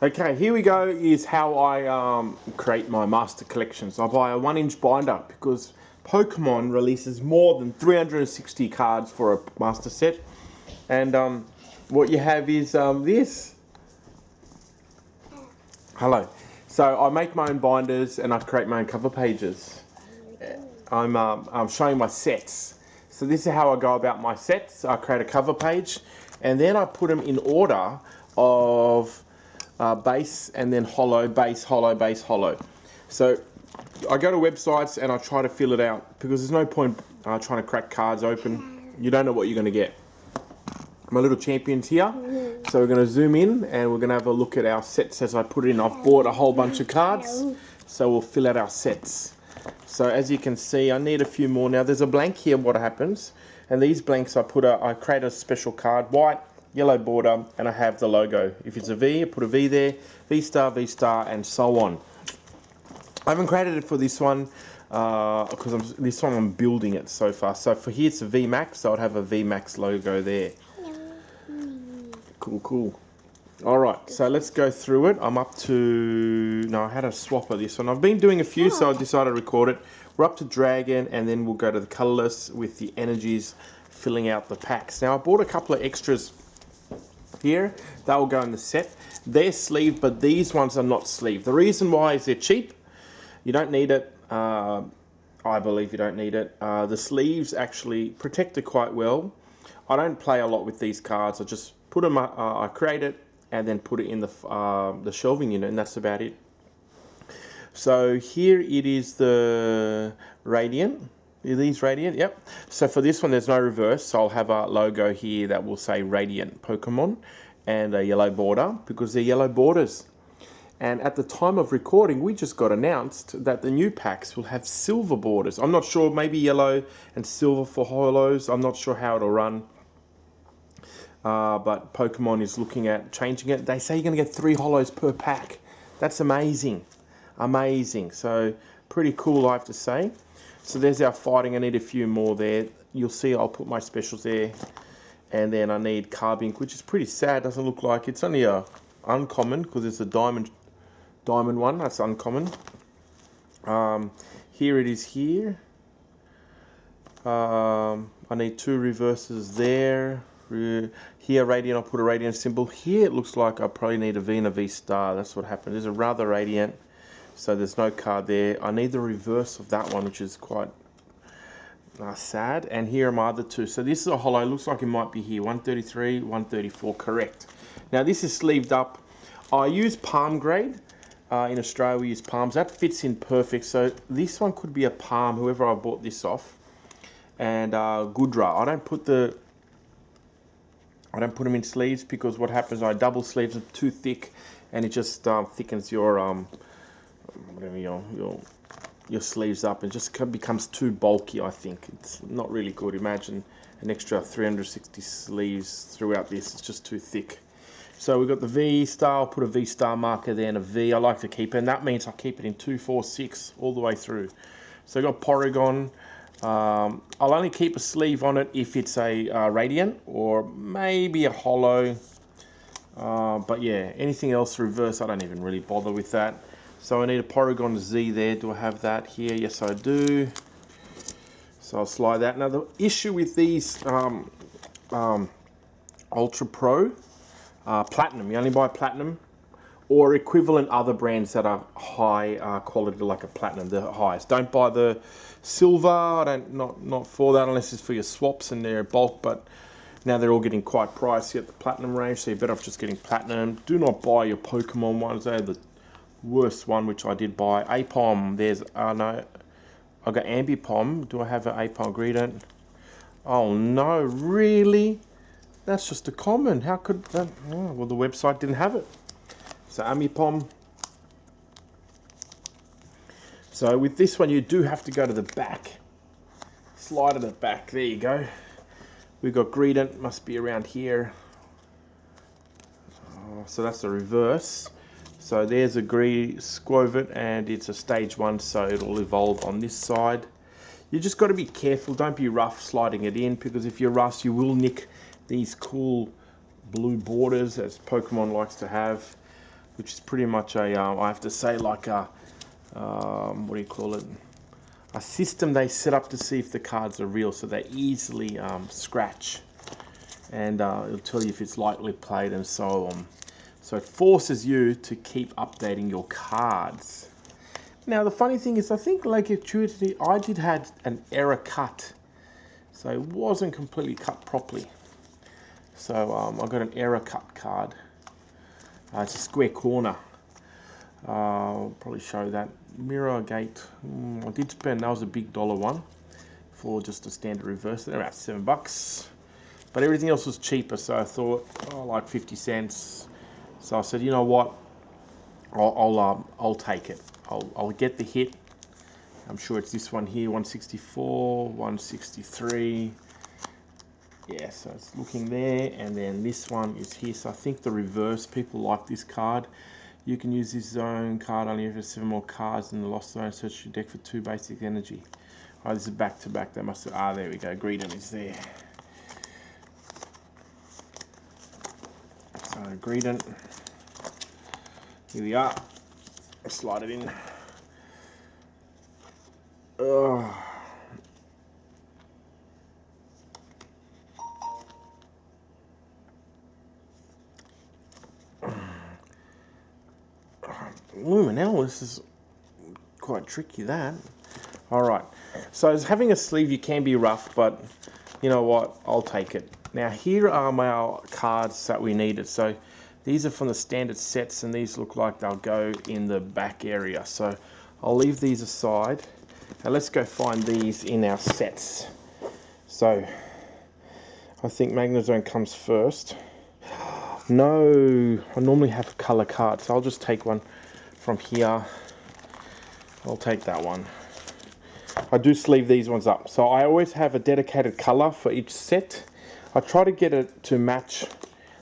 Okay, here we go is how I create my master collections. I buy a 1-inch binder because Pokemon releases more than 360 cards for a master set. And what you have is this. Hello. So I make my own binders and I create my own cover pages. I'm showing my sets. So this is how I go about my sets. I create a cover page and then I put them in order of base and then holo, base, holo, base, holo. So I go to websites and I try to fill it out because there's no point trying to crack cards open. You don't know what you're going to get. My little champions here. So we're going to zoom in and we're going to have a look at our sets as I put it in. I've bought a whole bunch of cards, so we'll fill out our sets. So as you can see, I need a few more now. There's a blank here, what happens, and these blanks I create a special card, white, yellow border, and I have the logo. If it's a V, I put a V there, V star, and so on. I haven't created it for this one because this one I'm building it so far. So for here it's a V Max, so I'd have a V Max logo there. Cool. All right, so let's go through it. I'm up to, no, I had a swap of this one. I've been doing a few, so I decided to record it. We're up to Dragon, and then we'll go to the colorless with the energies filling out the packs. Now, I bought a couple of extras here. That will go in the set. They're sleeved, but these ones are not sleeved. The reason why is they're cheap. You don't need it. I believe you don't need it. The sleeves actually protect it quite well. I don't play a lot with these cards. I just put them, I create it and then put it in the shelving unit, and that's about it. So here it is the Radiant. Are these Radiant? Yep. So for this one, there's no reverse. So I'll have a logo here that will say Radiant Pokemon and a yellow border because they're yellow borders. And at the time of recording, we just got announced that the new packs will have silver borders. I'm not sure, maybe yellow and silver for holos. I'm not sure how it'll run. But Pokemon is looking at changing it. They say you're going to get 3 holos per pack. That's amazing. Amazing. So pretty cool, I have to say. So there's our fighting. I need a few more there. You'll see I'll put my specials there. And then I need Carbink, which is pretty sad. Doesn't look like it's only a uncommon because it's a diamond one. That's uncommon. Here it is here. I need 2 reverses there. Here Radiant, I'll put a Radiant symbol. Here it looks like I probably need a V and a V star. That's what happened. There's a rather Radiant, so there's no card there. I need the reverse of that one, which is quite sad. And here are my other 2. So this is a holo. Looks like it might be here. 133, 134, correct. Now this is sleeved up. I use palm grade. In Australia we use palms. That fits in perfect. So this one could be a palm, whoever I bought this off. And Gudra. I don't put them in sleeves because what happens, I double sleeves them too thick and it just thickens your your sleeves up and just becomes too bulky. I think it's not really good. Imagine an extra 360 sleeves throughout this. It's just too thick. So we've got the V star. I'll put a V star marker there and a V. I like to keep it, and that means I keep it in 2, 4, 6 all the way through. So I've got Porygon. I'll only keep a sleeve on it if it's a Radiant or maybe a holo. But yeah, anything else reverse, I don't even really bother with that. So I need a Porygon Z there. Do I have that here? Yes, I do. So I'll slide that. Now the issue with these Ultra Pro Platinum, you only buy Platinum or equivalent other brands that are high quality, like a Platinum, the highest. Don't buy the Silver. Not for that unless it's for your swaps and they're bulk. But now they're all getting quite pricey at the Platinum range, so you're better off just getting Platinum. Do not buy your Pokemon ones. They're the worst one, which I did buy. Apom. There's no. I got Ambipom. Do I have an Apom Greedent? Oh no, really? That's just a common. How could that? Oh, well, the website didn't have it. So Ambipom. So with this one, you do have to go to the back. Slide to the back. There you go. We've got Greedent. Must be around here. Oh, so that's the reverse. So there's a Squovit, and it's a stage 1, so it'll evolve on this side. You just got to be careful. Don't be rough sliding it in, because if you're rough, you will nick these cool blue borders, as Pokemon likes to have. which is pretty much a, I have to say, like a, what do you call it? A system they set up to see if the cards are real, so they easily scratch, and it'll tell you if it's lightly played and so on. So it forces you to keep updating your cards. Now the funny thing is, I think Lake Acuity, I did had an error cut, so it wasn't completely cut properly. So I got an error cut card. It's a square corner. I'll probably show that. Mirror gate. I did spend, that was a big dollar one for just a standard reverse. They're about $7. But everything else was cheaper, so I thought, oh, like 50 cents. So I said, you know what? I'll take it. I'll get the hit. I'm sure it's this one here, 164, 163. Yeah, so it's looking there, and then this one is here. So I think the reverse, people like this card. You can use this zone card only if there's 7 more cards in the lost zone. Search your deck for 2 basic energy. Oh, this is back to back. They must have, there we go. Greedent is there. So Greedent. Here we are. Slide it in. Luminel, this is quite tricky, that. Alright, so as having a sleeve, you can be rough, but you know what, I'll take it. Now here are my cards that we needed. So these are from the standard sets, and these look like they'll go in the back area. So I'll leave these aside, and let's go find these in our sets. So I think Magnezone comes first. No, I normally have a color card, so I'll just take one from here. I'll take that one. I do sleeve these ones up, so I always have a dedicated color for each set. I try to get it to match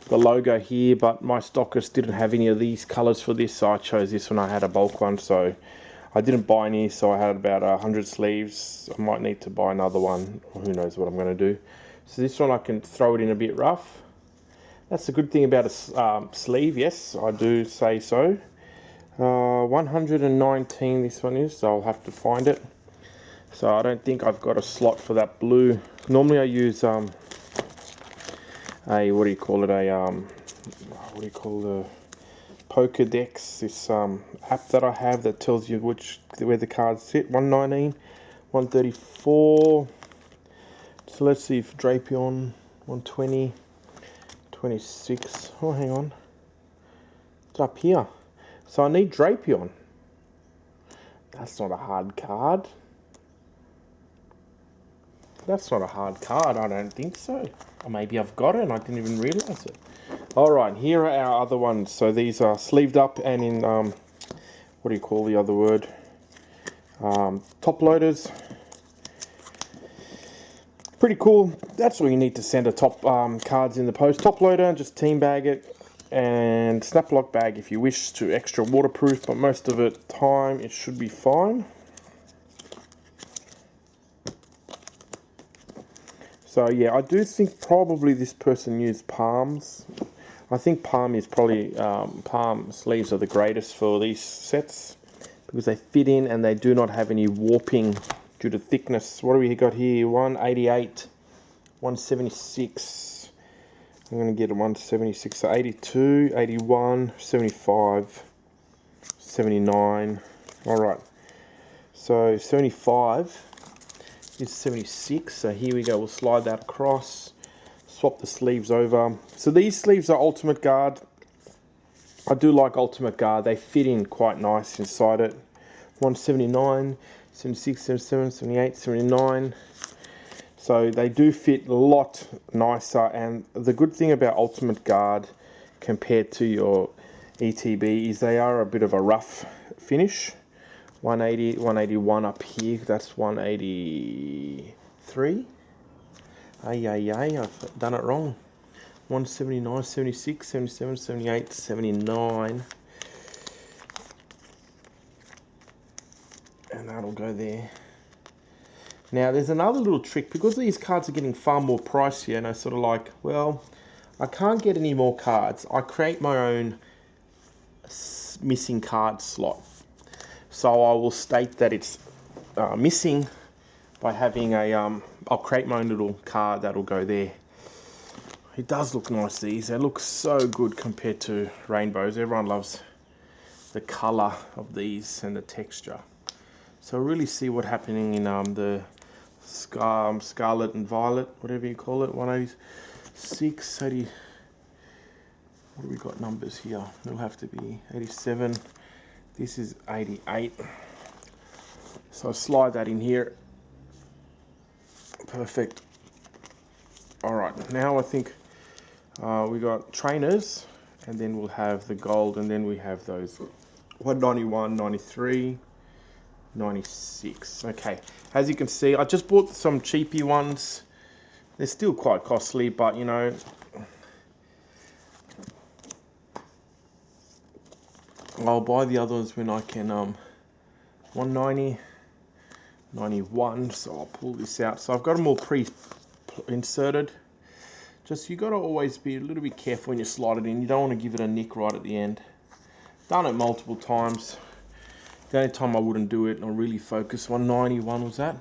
the logo here, but my stockist didn't have any of these colors for this, so I chose this one. I had a bulk one, so I didn't buy any, so I had about 100 sleeves. I might need to buy another one, or who knows what I'm going to do. So this one I can throw it in a bit rough. That's the good thing about a sleeve, yes, I do say so. 119 this one is, so I'll have to find it. So I don't think I've got a slot for that blue. Normally I use a, what do you call it, what do you call the Pokedex, this app that I have that tells you where the cards sit. 119, 134. So let's see if Drapion, 120, 26. Oh, hang on. It's up here. So I need Drapion. That's not a hard card. That's not a hard card, I don't think so. Or maybe I've got it and I didn't even realise it. Alright, here are our other ones. So these are sleeved up and in, what do you call the other word? Top loaders. Pretty cool. That's all you need to send a top cards in the post. Top loader, just team bag it. And snap lock bag if you wish to extra waterproof, but most of it time it should be fine. So yeah, I do think probably this person used palms. I think palm is probably, palm sleeves are the greatest for these sets because they fit in and they do not have any warping due to thickness. What do we got here? 188, 176. I'm going to get a 176, so 82, 81, 75, 79. Alright, so 75 is 76, so here we go. We'll slide that across, swap the sleeves over. So these sleeves are Ultimate Guard. I do like Ultimate Guard, they fit in quite nice inside it. 179, 76, 77, 78, 79. So they do fit a lot nicer, and the good thing about Ultimate Guard compared to your ETB is they are a bit of a rough finish. 180, 181 up here, that's 183. I've done it wrong. 179, 76, 77, 78, 79. And that'll go there. Now there's another little trick, because these cards are getting far more pricey, and I sort of like, well, I can't get any more cards. I create my own missing card slot. So I will state that it's missing by having a, I'll create my own little card that'll go there. It does look nice, these. They look so good compared to rainbows. Everyone loves the color of these and the texture. So really see what's happening in the scarlet and violet, whatever you call it, 186, 80. What do we got numbers here? It'll have to be 87. This is 88. So I slide that in here. Perfect. All right, now I think we got trainers, and then we'll have the gold, and then we have those 191, 93, 96. Okay, as you can see, I just bought some cheapy ones. They're still quite costly, but you know, I'll buy the others when I can. 190, 91, so I'll pull this out. So I've got them all pre-inserted. Just, you got to always be a little bit careful when you slide it in. You don't want to give it a nick right at the end. Done it multiple times. The only time I wouldn't do it and I'll really focus, 191 was that?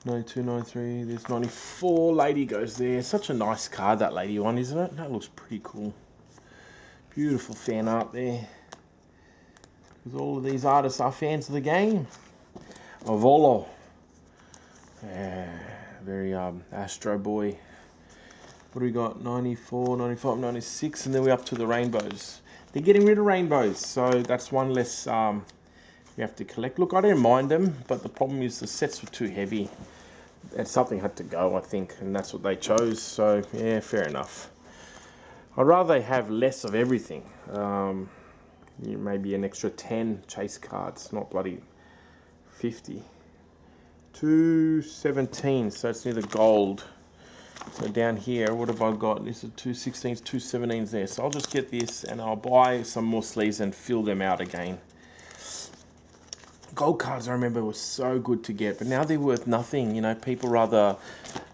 92, 93, there's 94. Lady goes there. Such a nice card, that lady one, isn't it? That looks pretty cool. Beautiful fan art there. Because all of these artists are fans of the game. Volo. Very Astro Boy. What do we got? 94, 95, 96, and then we're up to the rainbows. They're getting rid of rainbows, so that's one less we have to collect. Look, I don't mind them, but the problem is the sets were too heavy. And something had to go, I think, and that's what they chose. So, yeah, fair enough. I'd rather they have less of everything. Maybe an extra 10 chase cards, not bloody 50. 217, so it's near the gold. So down here, what have I got? This is 216s, 217s there. So I'll just get this and I'll buy some more sleeves and fill them out again. Gold cards, I remember, were so good to get, but now they're worth nothing. You know, people rather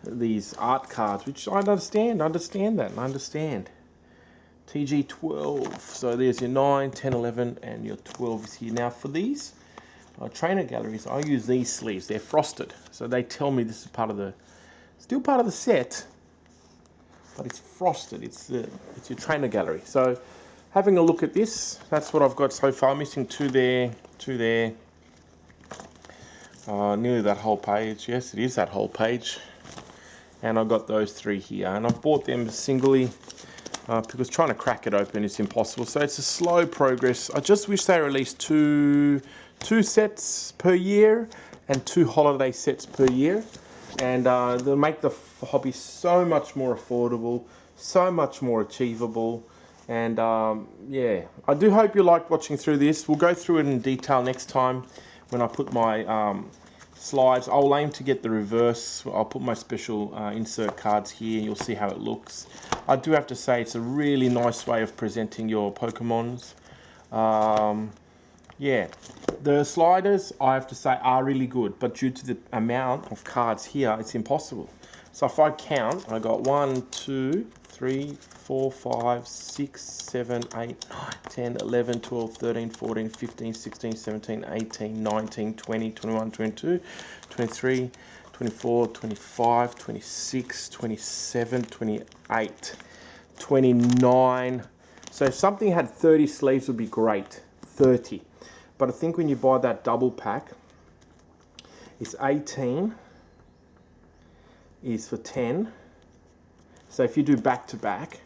these art cards, which I understand. I understand. TG 12. So there's your 9, 10, 11, and your 12 is here. Now for these trainer galleries, I use these sleeves. They're frosted, so they tell me this is part of the, still part of the set, but it's frosted. It's your trainer gallery. So having a look at this, that's what I've got so far. Missing two there, nearly that whole page. Yes, it is that whole page. And I've got those three here, and I've bought them singly because trying to crack it open is impossible. So it's a slow progress. I just wish they released two sets per year and 2 holiday sets per year, and they'll make the hobby so much more affordable, so much more achievable. And yeah, I do hope you liked watching through this. We'll go through it in detail next time when I put my slides. I'll aim to get the reverse. I'll put my special insert cards here. You'll see how it looks. I do have to say it's a really nice way of presenting your Pokemons. Yeah, the sliders, I have to say, are really good, but due to the amount of cards here, it's impossible. So if I count, I got 1, 2, 3, 4, 5, 6, 7, 8, 9, 10, 11, 12, 13, 14, 15, 16, 17, 18, 19, 20, 21, 22, 23, 24, 25, 26, 27, 28, 29. So if something had 30 sleeves would be great, 30. But I think when you buy that double pack, it's 18 is for 10. So if you do back to back,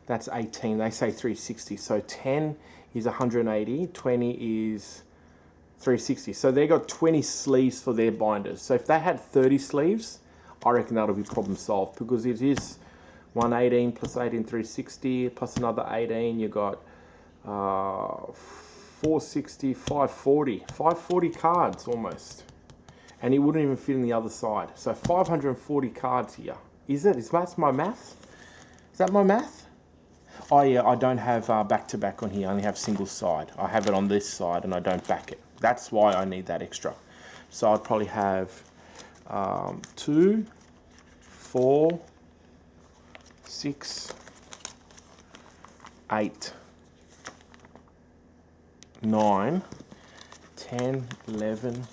that's 18. They say 360. So 10 is 180, 20 is 360. So they got 20 sleeves for their binders. So if they had 30 sleeves, I reckon that'll be problem solved, because it is 118 plus 18, 360 plus another 18. You got 460, 540 cards almost, and it wouldn't even fit in the other side. So 540 cards here. Is that my math? Is that my math? Oh yeah, I don't have back to back on here. I only have single side. I have it on this side and I don't back it. That's why I need that extra. So I'd probably have 2, 4, 6, 8. 9, 10, 11,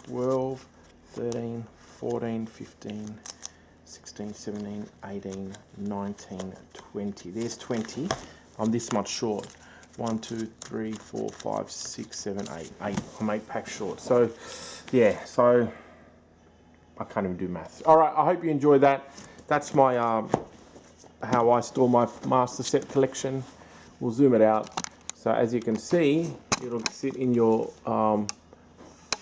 12, 13, 14, 15, 16, 17, 18, 19, 20. There's 20. I'm this much short. 1, 2, 3, 4, 5, 6, 7, 8. 8. I'm 8 packs short. So, yeah, so I can't even do maths. All right, I hope you enjoyed that. That's my how I store my master set collection. We'll zoom it out. So as you can see, it'll sit in your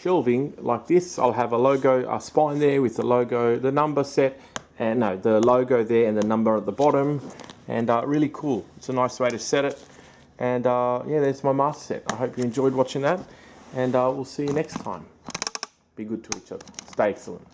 shelving like this. I'll have a logo, a spine there with the logo, the number set, and no, the logo there and the number at the bottom. And really cool. It's a nice way to set it. And yeah, there's my master set. I hope you enjoyed watching that. And we'll see you next time. Be good to each other. Stay excellent.